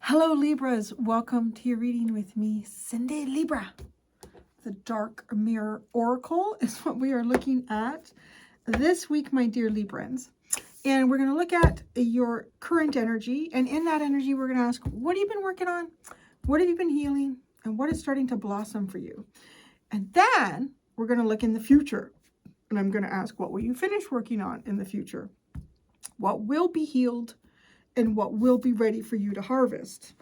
Hello Libras, welcome to your reading with me, Cindy Libra. The Dark Mirror Oracle is what we are looking at this week, my dear Librans. And we're going to look at your current energy. And in that energy, we're going to ask, what have you been working on? What have you been healing? And what is starting to blossom for you? And then we're going to look in the future. And I'm going to ask, what will you finish working on in the future? What will be healed? And what will be ready for you to harvest.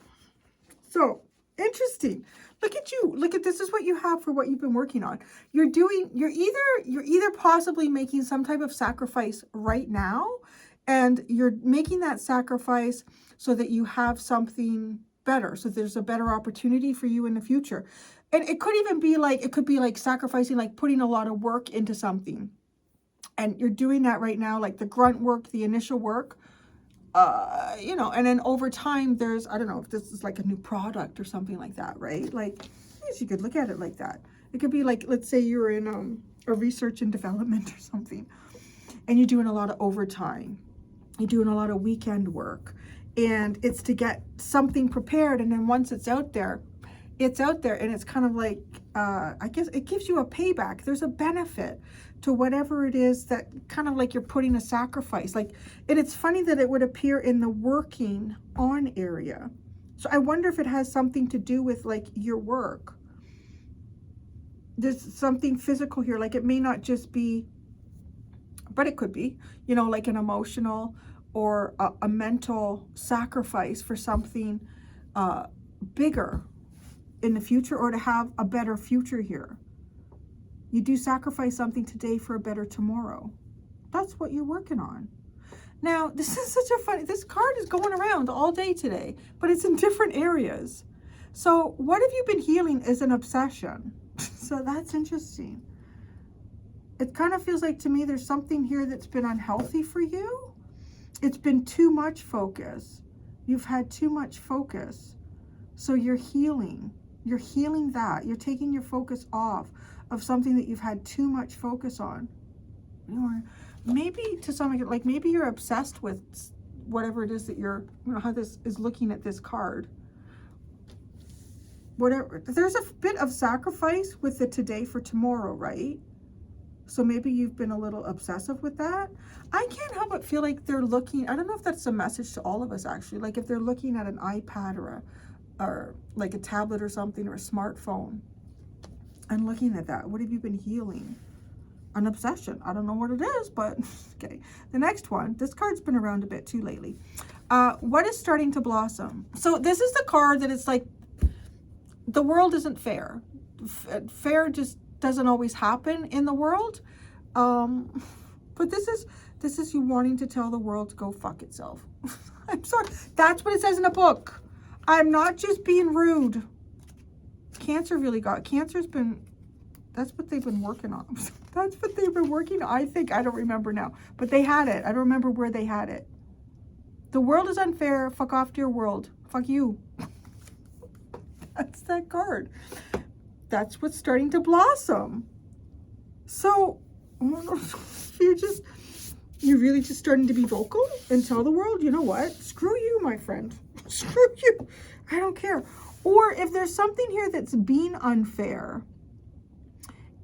So interesting. Look at you. Look at this is what you have for what you've been working on. You're either possibly making some type of sacrifice right now, and you're making that sacrifice so that you have something better. So there's a better opportunity for you in the future. And it could even be like, it could be like sacrificing, like putting a lot of work into something. And you're doing that right now, like the grunt work, the initial work. And then over time, there's, I don't know if this is like a new product or something like that, right? Like, yes, you could look at it like that. It could be like, let's say you're in a research and development or something, and you're doing a lot of overtime. You're doing a lot of weekend work, and it's to get something prepared. And then once it's out there, and it's kind of like, I guess it gives you a payback. There's a benefit to whatever it is that kind of like you're putting a sacrifice. Like, and it's funny that it would appear in the working on area. So I wonder if it has something to do with like your work. There's something physical here. Like it may not just be, but it could be, like an emotional or a mental sacrifice for something bigger in the future, or to have a better future here. You do sacrifice something today for a better tomorrow. That's what you're working on. Now, this is such a funny, this card is going around all day today, but it's in different areas. So what have you been healing is an obsession. So that's interesting. It kind of feels like to me there's something here that's been unhealthy for you. It's been too much focus. You've had too much focus. So you're healing. You're healing that. You're taking your focus off of something that you've had too much focus on. Maybe to some extent, like maybe you're obsessed with whatever it is that you're, how this is looking at this card. Whatever. There's a bit of sacrifice with the today for tomorrow, right? So maybe you've been a little obsessive with that. I can't help but feel like they're looking, I don't know if that's a message to all of us actually, like if they're looking at an iPad or like a tablet or something, or a smartphone, and looking at that. What have you been healing? An obsession. I don't know what it is, but okay. The next one, this card's been around a bit too lately. What is starting to blossom? So this is the card that it's like, the world isn't fair. Fair just doesn't always happen in the world. But this is you wanting to tell the world to go fuck itself. I'm sorry. That's what it says in a book. I'm not just being rude. Cancer's been, that's what they've been working on. That's what they've been working on. I think, I don't remember now, but they had it. I don't remember where they had it. The world is unfair. Fuck off to your world. Fuck you. That's that card. That's what's starting to blossom. So, you're really just starting to be vocal and tell the world, you know what? Screw you, my friend. Screw you. I don't care. Or if there's something here that's being unfair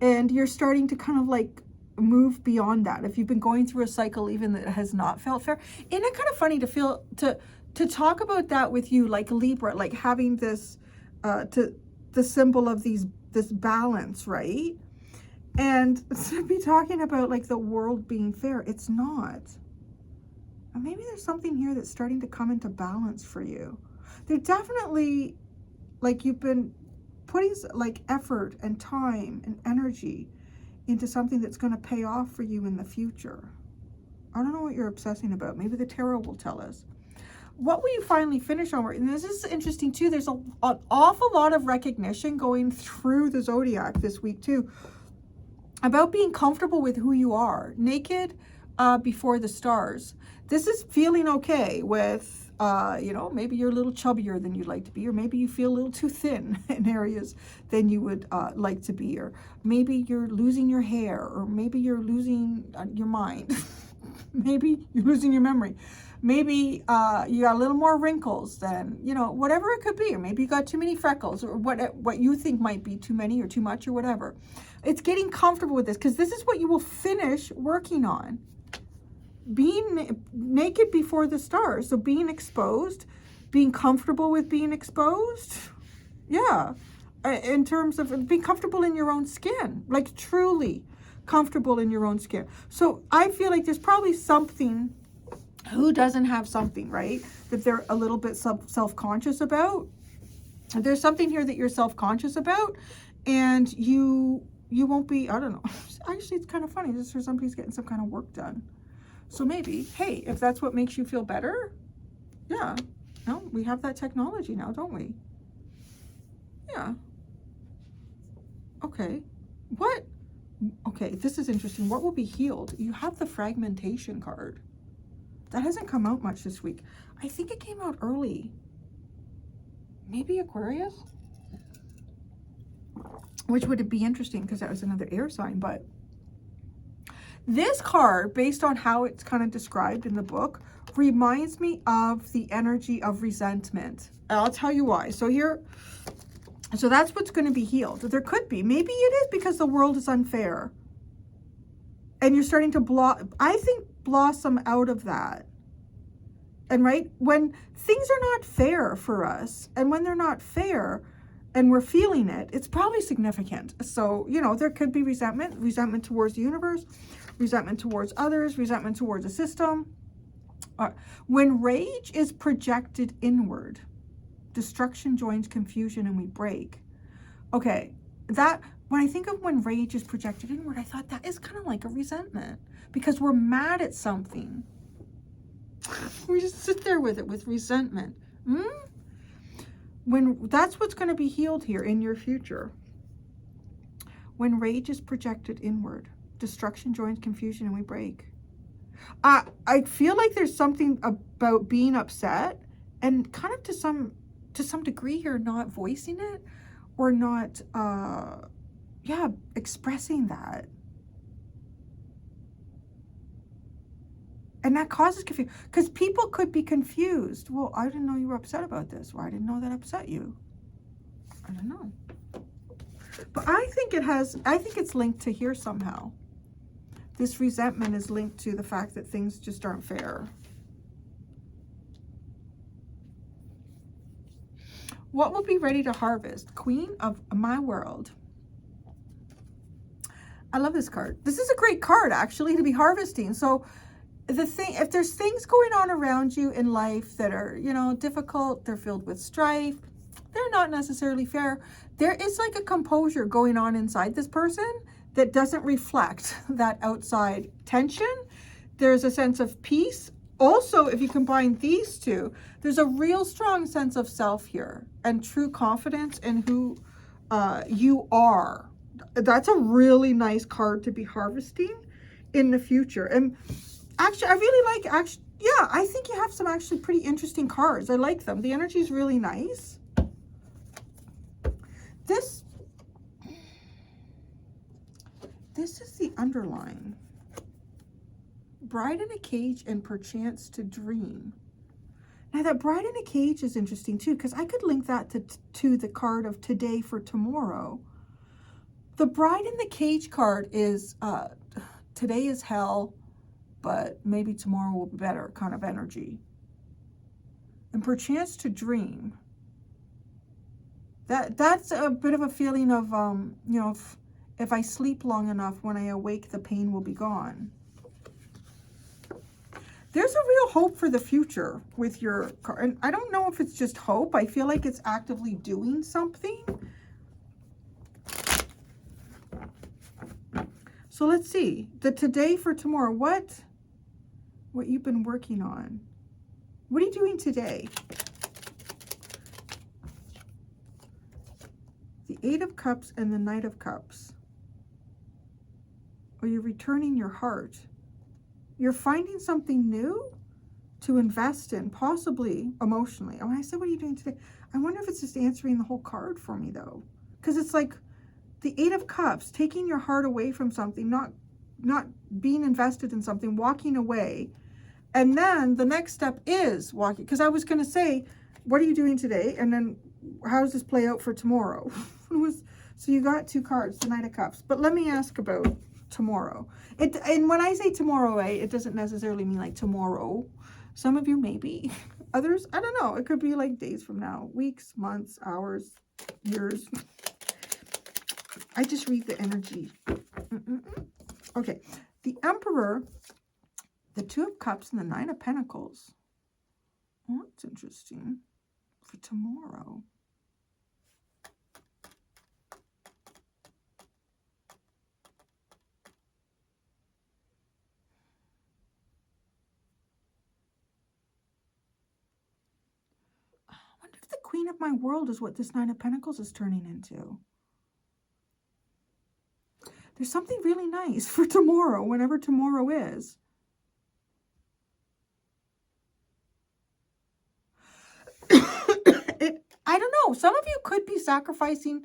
and you're starting to kind of like move beyond that. If you've been going through a cycle even that has not felt fair. Isn't it kind of funny to feel, to talk about that with you, like Libra, like having this, the symbol of this balance, right? And to be talking about like the world being fair, it's not. And maybe there's something here that's starting to come into balance for you. They're definitely, like you've been putting like effort and time and energy into something that's going to pay off for you in the future. I don't know what you're obsessing about. Maybe the tarot will tell us. What will you finally finish on? And this is interesting too. There's an awful lot of recognition going through the zodiac this week too, about being comfortable with who you are, naked before the stars. This is feeling okay with, maybe you're a little chubbier than you'd like to be, or maybe you feel a little too thin in areas than you would like to be, or maybe you're losing your hair, or maybe you're losing your mind. Maybe you're losing your memory. Maybe you got a little more wrinkles than, you know, whatever it could be. Or maybe you got too many freckles, or what you think might be too many or too much or whatever. It's getting comfortable with this, because this is what you will finish working on. Being naked before the stars. So being exposed, being comfortable with being exposed. Yeah. In terms of being comfortable in your own skin, like truly comfortable in your own skin. So I feel like there's probably something, who doesn't have something, right, that they're a little bit self-conscious about. There's something here that you're self-conscious about, and you won't be, I don't know. Actually, it's kind of funny. Just for somebody's getting some kind of work done. So maybe, hey, if that's what makes you feel better, yeah. No, we have that technology now, don't we? Yeah. Okay. What? Okay, this is interesting. What will be healed? You have the fragmentation card. That hasn't come out much this week. I think it came out early. Maybe Aquarius? Which would be interesting, because that was another air sign. But this card, based on how it's kind of described in the book, reminds me of the energy of resentment. And I'll tell you why. So here, so that's what's going to be healed. There could be. Maybe it is because the world is unfair. And you're starting to I think blossom out of that. And right, when things are not fair for us, and when they're not fair and we're feeling it, it's probably significant. So, you know, there could be resentment towards the universe, resentment towards others, resentment towards the system. When rage is projected inward, destruction joins confusion and we break. Okay, that, when I think of when rage is projected inward, I thought that is kind of like a resentment, because we're mad at something. We just sit there with it, with resentment. When that's what's going to be healed here in your future. When rage is projected inward, destruction joins confusion and we break. I feel like there's something about being upset, and kind of to some degree here, not voicing it, or not expressing that. And that causes confusion, because people could be confused. Well, I didn't know you were upset about this. Well, I didn't know that upset you. I don't know. But I think it's linked to here somehow. This resentment is linked to the fact that things just aren't fair. What will be ready to harvest? Queen of my world. I love this card. This is a great card, actually, to be harvesting. So the thing, if there's things going on around you in life that are, you know, difficult, they're filled with strife, they're not necessarily fair, there is like a composure going on inside this person that doesn't reflect that outside tension. There's a sense of peace. Also, if you combine these two, there's a real strong sense of self here and true confidence in who you are. That's a really nice card to be harvesting in the future. And actually, I really like, yeah, I think you have some actually pretty interesting cards. I like them. The energy is really nice. This is the underline. Bride in a cage and perchance to dream. Now that bride in a cage is interesting too, because I could link that to the card of today for tomorrow. The bride in the cage card is today is hell, but maybe tomorrow will be better kind of energy. And perchance to dream. That's a bit of a feeling of, you know, if I sleep long enough, when I awake, the pain will be gone. There's a real hope for the future with your card. And I don't know if it's just hope. I feel like it's actively doing something. So let's see. The today for tomorrow. What you've been working on. What are you doing today? The Eight of Cups and the Knight of Cups. Or you're returning your heart. You're finding something new to invest in, possibly emotionally. And when I said, what are you doing today? I wonder if it's just answering the whole card for me, though. Because it's like the Eight of Cups, taking your heart away from something, not being invested in something, walking away. And then the next step is walking. Because I was going to say, what are you doing today? And then how does this play out for tomorrow? So you got 2 cards, the Knight of Cups. But let me ask about tomorrow. And when I say tomorrow, it doesn't necessarily mean like tomorrow. Some of you maybe. Others, I don't know. It could be like days from now. Weeks, months, hours, years. I just read the energy. Okay. The Emperor, the 2 of Cups, and the 9 of Pentacles. Oh, that's interesting. For tomorrow. I wonder if the Queen of my World is what this 9 of Pentacles is turning into. There's something really nice for tomorrow, whenever tomorrow is. I don't know. Some of you could be sacrificing,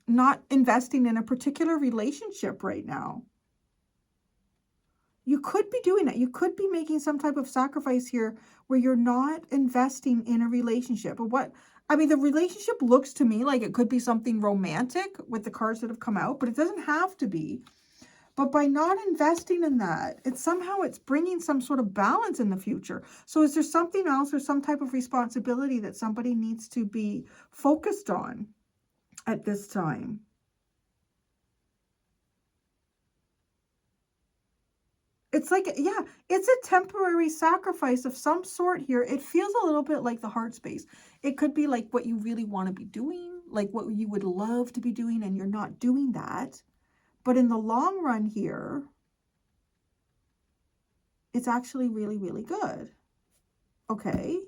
not investing in a particular relationship right now. You could be doing it. You could be making some type of sacrifice here where you're not investing in a relationship. But the relationship looks to me like it could be something romantic with the cards that have come out, but it doesn't have to be. But by not investing in that, it's bringing some sort of balance in the future. So is there something else or some type of responsibility that somebody needs to be focused on at this time? It's like, yeah, it's a temporary sacrifice of some sort here. It feels a little bit like the heart space. It could be like what you really want to be doing, like what you would love to be doing, and you're not doing that. But in the long run here, it's actually really, really good. Okay.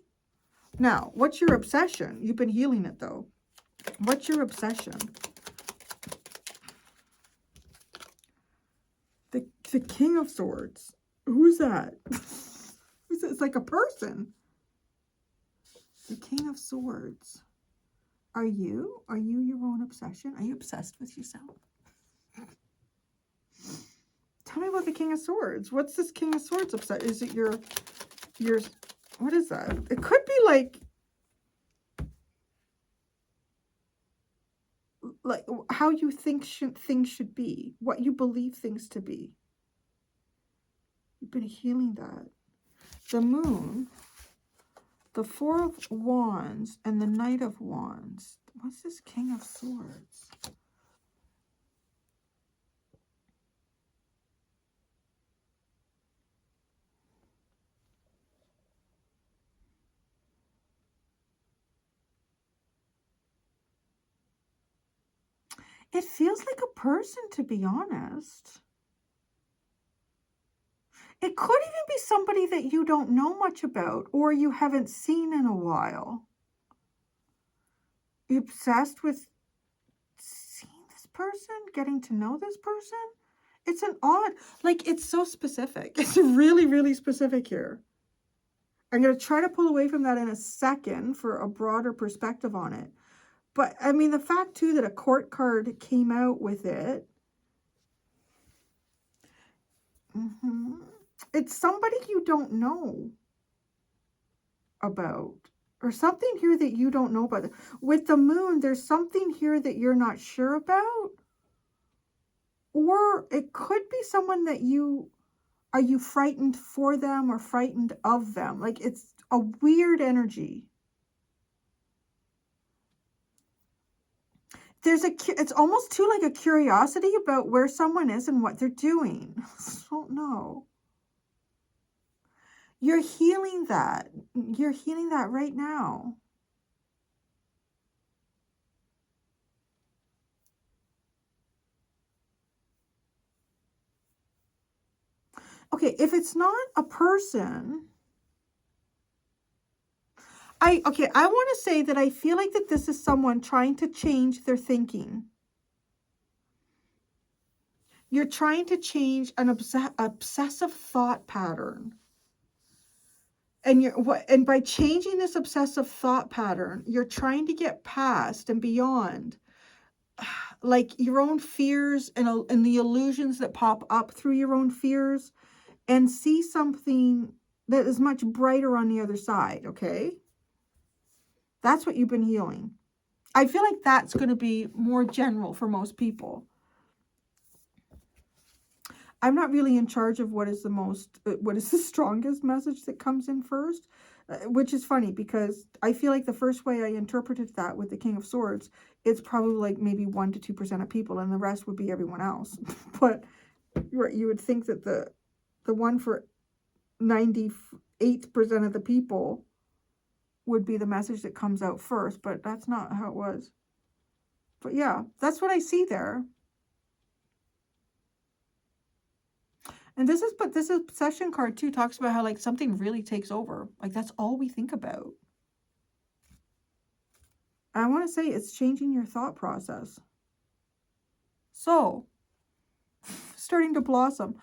Now, what's your obsession? You've been healing it, though. What's your obsession? The King of Swords. Who's that? It's like a person. The King of Swords. Are you your own obsession? Are you obsessed with yourself? Tell me about the King of Swords. What's this King of Swords upset? Is it your, what is that? It could be like how you think things should be, what you believe things to be. You've been healing that. The Moon, the 4 of Wands, and the Knight of Wands. What's this King of Swords? It feels like a person, to be honest. It could even be somebody that you don't know much about or you haven't seen in a while. You're obsessed with seeing this person, getting to know this person. It's an odd, like, it's so specific. It's really, really specific here. I'm going to try to pull away from that in a second for a broader perspective on it. But, the fact, too, that a court card came out with it. It's somebody you don't know about. Or something here that you don't know about. With the Moon, there's something here that you're not sure about. Or it could be someone that are you frightened for them or frightened of them? Like, it's a weird energy. It's almost too like a curiosity about where someone is and what they're doing. I don't know. You're healing that. You're healing that right now. Okay, if it's not a person, I want to say that I feel like that this is someone trying to change their thinking. You're trying to change an obsessive thought pattern. And by changing this obsessive thought pattern, you're trying to get past and beyond like your own fears and the illusions that pop up through your own fears and see something that is much brighter on the other side, okay? That's what you've been healing. I feel like that's going to be more general for most people. I'm not really in charge of what is the strongest message that comes in first, which is funny because I feel like the first way I interpreted that with the King of Swords, it's probably like maybe 1 to 2% of people, and the rest would be everyone else. But you would think that the one for 98% of the people would be the message that comes out first, but that's not how it was. But yeah, that's what I see there. And this is obsession card too, talks about how like something really takes over. Like that's all we think about. I want to say it's changing your thought process. So, starting to blossom.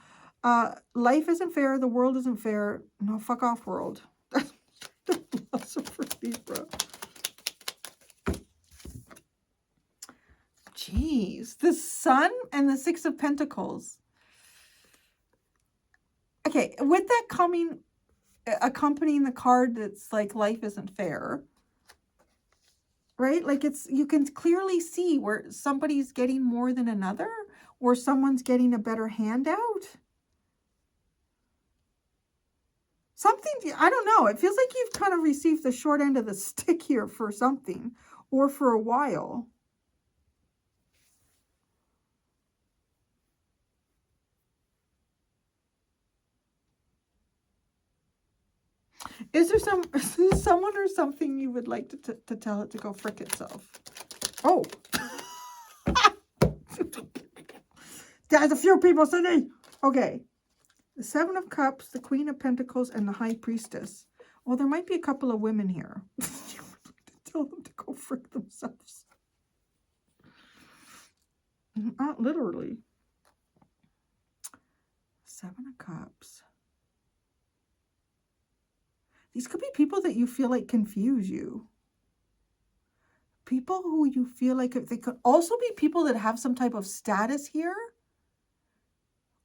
Life isn't fair. The world isn't fair. No, fuck off, world. That's the blossom for Libra. Jeez. The Sun and the Six of Pentacles. Okay, with that accompanying the card that's like life isn't fair, right? Like you can clearly see where somebody's getting more than another, or someone's getting a better handout. Something, I don't know. It feels like you've kind of received the short end of the stick here for something, or for a while. Is there someone or something you would like to tell it to go frick itself? Oh. There's a few people sitting. Okay. The Seven of Cups, the Queen of Pentacles, and the High Priestess. Well, there might be a couple of women here. Tell them to go frick themselves. Not literally. Seven of Cups. These could be people that you feel like confuse you. People who you feel like they could also be people that have some type of status here.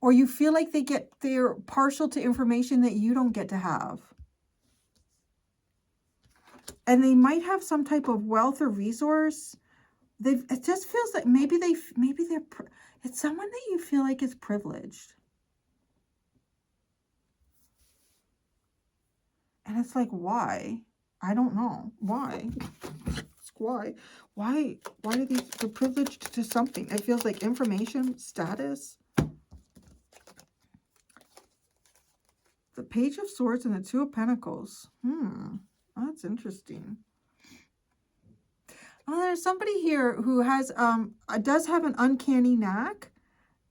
Or you feel like they're partial to information that you don't get to have. And they might have some type of wealth or resource. It just feels like maybe it's someone that you feel like is privileged. And it's like, why? I don't know. Why? Why? Why are they're privileged to something? It feels like information, status. The Page of Swords and the Two of Pentacles. That's interesting. Well, there's somebody here who has does have an uncanny knack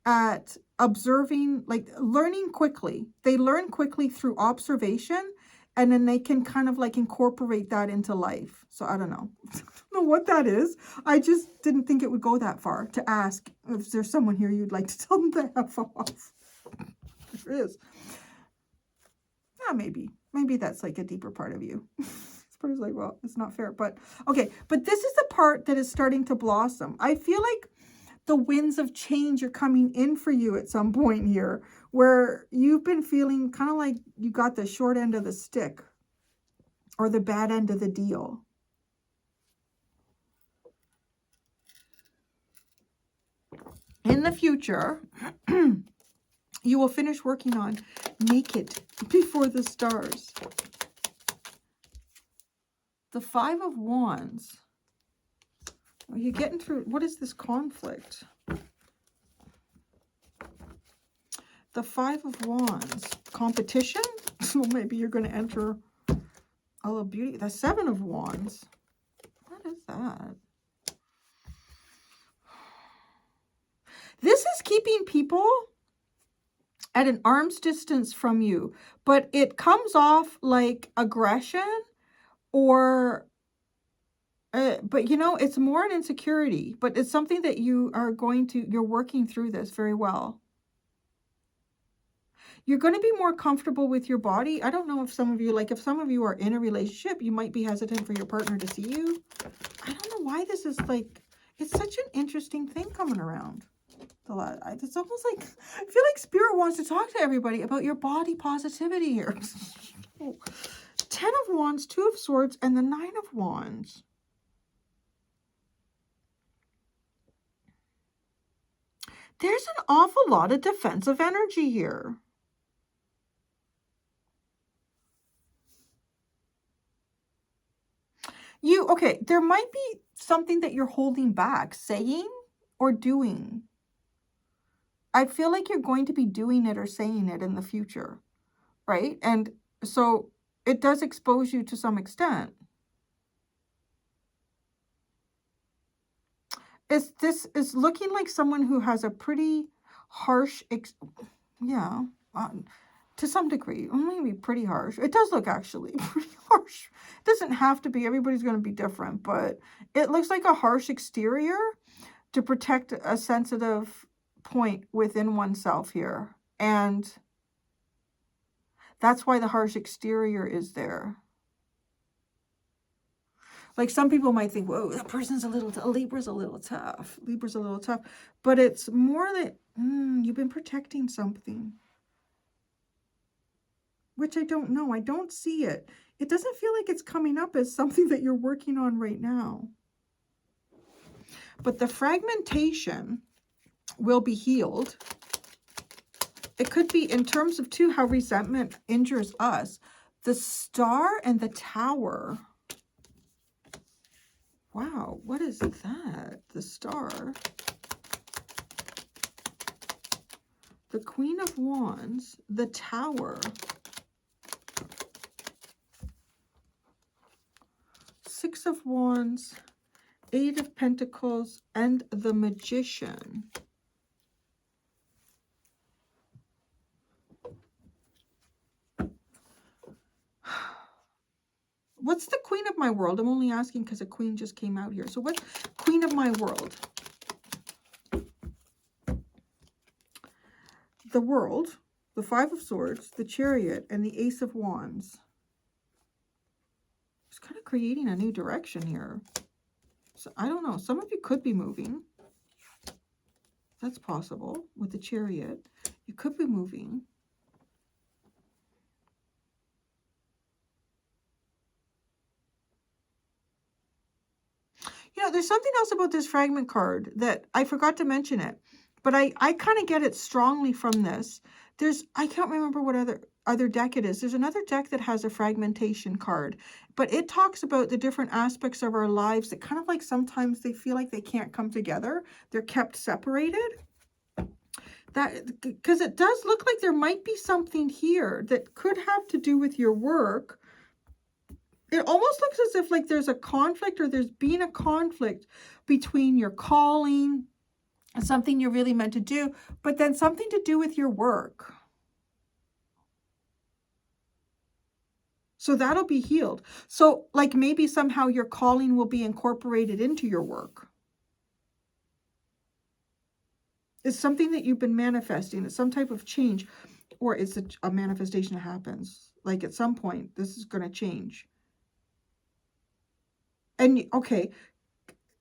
at observing, like learning quickly. They learn quickly through observation, and then they can kind of like incorporate that into life. So I don't know. I don't know what that is. I just didn't think it would go that far to ask if there's someone here you'd like to tell them to have off. There is. Yeah, maybe that's like a deeper part of you. It's part of like, well, it's not fair, but okay. But this is the part that is starting to blossom. I feel like the winds of change are coming in for you at some point here, where you've been feeling kind of like you got the short end of the stick or the bad end of the deal. In the future, you will finish working on Naked Before the Stars. The Five of Wands. Are you getting through? What is this conflict? The Five of Wands. Competition? So maybe you're going to enter all of beauty. The Seven of Wands. What is that? This is keeping people at an arm's distance from you, but it comes off like aggression or, but you know, it's more an insecurity, but it's something that you're working through this very well. You're going to be more comfortable with your body. I don't know if some of you are in a relationship, you might be hesitant for your partner to see you. I don't know why this is like, it's such an interesting thing coming around. It's almost like, I feel like Spirit wants to talk to everybody about your body positivity here. 10 of Wands, 2 of Swords, and the 9 of Wands. There's an awful lot of defensive energy here. Okay, there might be something that you're holding back, saying or doing. I feel like you're going to be doing it or saying it in the future, right? And so it does expose you to some extent. This is looking like someone who has a pretty harsh, to some degree, maybe pretty harsh. It does look actually pretty harsh. It doesn't have to be. Everybody's going to be different, but it looks like a harsh exterior to protect a sensitive point within oneself here. And that's why the harsh exterior is there. Like some people might think, whoa, that person's Libra's a little tough. Libra's a little tough. But it's more that you've been protecting something. Which I don't know. I don't see it. It doesn't feel like it's coming up as something that you're working on right now. But the fragmentation will be healed. It could be in terms of, too, how resentment injures us. The Star and the Tower. Wow, what is that? The Star. The Queen of Wands. The Tower. 6 of Wands. 8 of Pentacles. And the Magician. What's the Queen of my world? I'm only asking because a queen just came out here. So what's Queen of my world? The World, the 5 of Swords, the Chariot, and the Ace of Wands. It's kind of creating a new direction here. So I don't know. Some of you could be moving. That's possible with the Chariot. You could be moving. You know, there's something else about this fragment card that I forgot to mention it, but I kind of get it strongly from this. I can't remember what other deck it is. There's another deck that has a fragmentation card, but it talks about the different aspects of our lives that kind of like sometimes they feel like they can't come together. They're kept separated. Because it does look like there might be something here that could have to do with your work. It almost looks as if like there's a conflict, or there's been a conflict between your calling and something you're really meant to do, but then something to do with your work. So that'll be healed. So like maybe somehow your calling will be incorporated into your work. It's something that you've been manifesting. It's some type of change, or it's a manifestation that happens. Like at some point, this is going to change. And okay,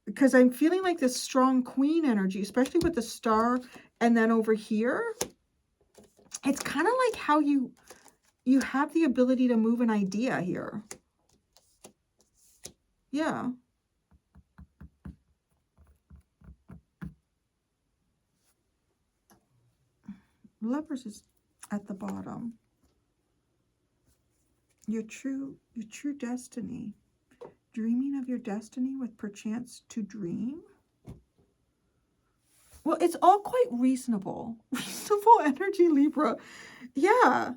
because I'm feeling like this strong queen energy, especially with the Star, and then over here, it's kind of like how you have the ability to move an idea here. Yeah. Lovers is at the bottom. Your true destiny. Dreaming of your destiny with perchance to dream. Well, it's all quite reasonable. Reasonable energy, Libra. Yeah.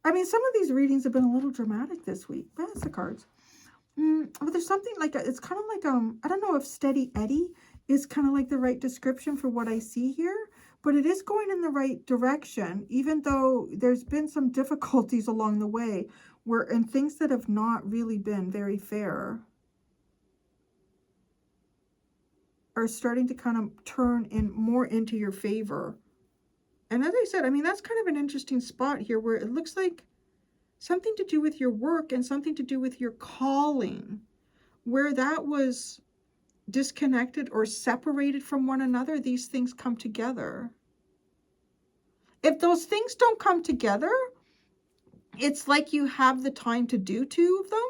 I mean, some of these readings have been a little dramatic this week. But that's the cards. But there's something like, it's kind of like, I don't know if Steady Eddie is kind of like the right description for what I see here. But it is going in the right direction, even though there's been some difficulties along the way. And things that have not really been very fair are starting to kind of turn more into your favor. And as I said, I mean, that's kind of an interesting spot here where it looks like something to do with your work and something to do with your calling, where that was disconnected or separated from one another, these things come together. If those things don't come together, it's like you have the time to do two of them.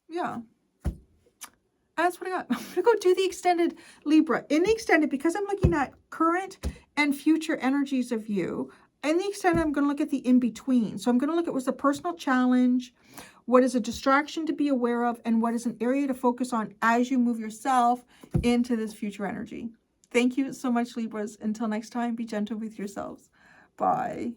Yeah. That's what I got. I'm going to go do the extended Libra. In the extended, because I'm looking at current and future energies of you, in the extended, I'm going to look at the in-between. So I'm going to look at what's a personal challenge, what is a distraction to be aware of, and what is an area to focus on as you move yourself into this future energy. Thank you so much, Libras. Until next time, be gentle with yourselves. Bye.